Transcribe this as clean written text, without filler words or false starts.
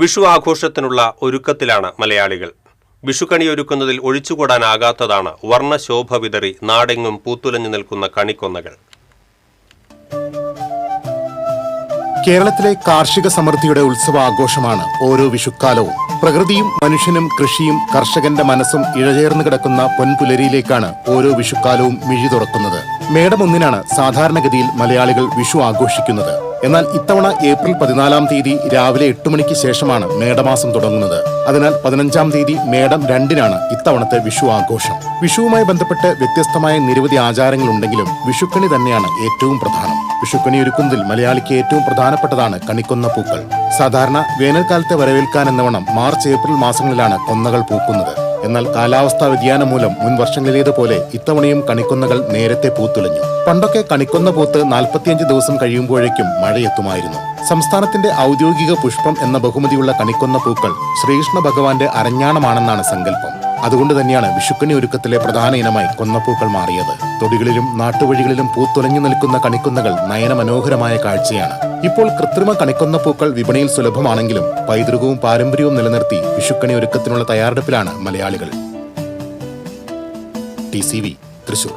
വിഷു ആഘോഷത്തിനുള്ള ഒരുക്കത്തിലാണ് മലയാളികൾ. വിഷുക്കണിയൊരുക്കുന്നതിൽ ഒഴിച്ചുകൂടാനാകാത്തതാണ് വർണ്ണശോഭ വിതറി നാടെങ്ങും പൂത്തുലഞ്ഞു നിൽക്കുന്ന കണിക്കൊന്നകൾ. കേരളത്തിലെ കാർഷിക സമൃദ്ധിയുടെ ഉത്സവാഘോഷമാണ് ഓരോ വിഷുക്കാലവും. പ്രകൃതിയും മനുഷ്യനും കൃഷിയും കർഷകന്റെ മനസ്സും ഇഴചേർന്ന് കിടക്കുന്ന പൊൻപുലരിയിലേക്കാണ് ഓരോ വിഷുക്കാലവും മിഴി തുറക്കുന്നത്. മേടം 1-നാണ് സാധാരണഗതിയിൽ മലയാളികൾ വിഷു ആഘോഷിക്കുന്നത്. എന്നാൽ ഇത്തവണ ഏപ്രിൽ 14-ാം തീയതി രാവിലെ 8 മണിക്ക് ശേഷമാണ് മേടമാസം തുടങ്ങുന്നത്. അതിനാൽ 15-ാം തീയതി മേടം 2-നാണ് ഇത്തവണത്തെ വിഷു ആഘോഷം. വിഷുവുമായി ബന്ധപ്പെട്ട് വ്യത്യസ്തമായ നിരവധി ആചാരങ്ങളുണ്ടെങ്കിലും വിഷുക്കണി തന്നെയാണ് ഏറ്റവും പ്രധാനം. വിഷുക്കണി ഒരുക്കുന്നതിൽ മലയാളിക്ക് ഏറ്റവും പ്രധാനപ്പെട്ടതാണ് കണിക്കൊന്ന പൂക്കൾ. സാധാരണ വേനൽക്കാലത്തെ വരവേൽക്കാൻ എന്നവണ്ണം മാർച്ച് ഏപ്രിൽ മാസങ്ങളിലാണ് കൊന്നകൾ പൂക്കുന്നത്. എന്നാൽ കാലാവസ്ഥാ വ്യതിയാനം മൂലം മുൻ വർഷങ്ങളിലേതുപോലെ ഇത്തവണയും കണിക്കൊന്നകൾ നേരത്തെ പൂത്തുലഞ്ഞു. പണ്ടൊക്കെ കണിക്കൊന്ന പൂത്ത് 45 ദിവസം കഴിയുമ്പോഴേക്കും മഴയെത്തുമായിരുന്നു. സംസ്ഥാനത്തിന്റെ ഔദ്യോഗിക പുഷ്പം എന്ന ബഹുമതിയുള്ള കണിക്കൊന്ന പൂക്കൾ ശ്രീകൃഷ്ണ ഭഗവാന്റെ അരഞ്ഞാണമാണെന്നാണ് സങ്കല്പം. അതുകൊണ്ട് തന്നെയാണ് വിഷുക്കണി ഒരുക്കത്തിലെ പ്രധാന ഇനമായി കൊന്നപ്പൂക്കൾ മാറിയത്. തൊടികളിലും നാട്ടുവഴികളിലും പൂത്തുലഞ്ഞു നിൽക്കുന്ന കണിക്കൊന്നകൾ നയനമനോഹരമായ കാഴ്ചയാണ്. ഇപ്പോൾ കൃത്രിമ കണിക്കൊന്ന പൂക്കൾ വിപണിയിൽ സുലഭമാണെങ്കിലും പൈതൃകവും പാരമ്പര്യവും നിലനിർത്തി വിഷുക്കണി ഒരുക്കത്തിനുള്ള തയ്യാറെടുപ്പിലാണ് മലയാളികൾ. TCV തൃശൂർ.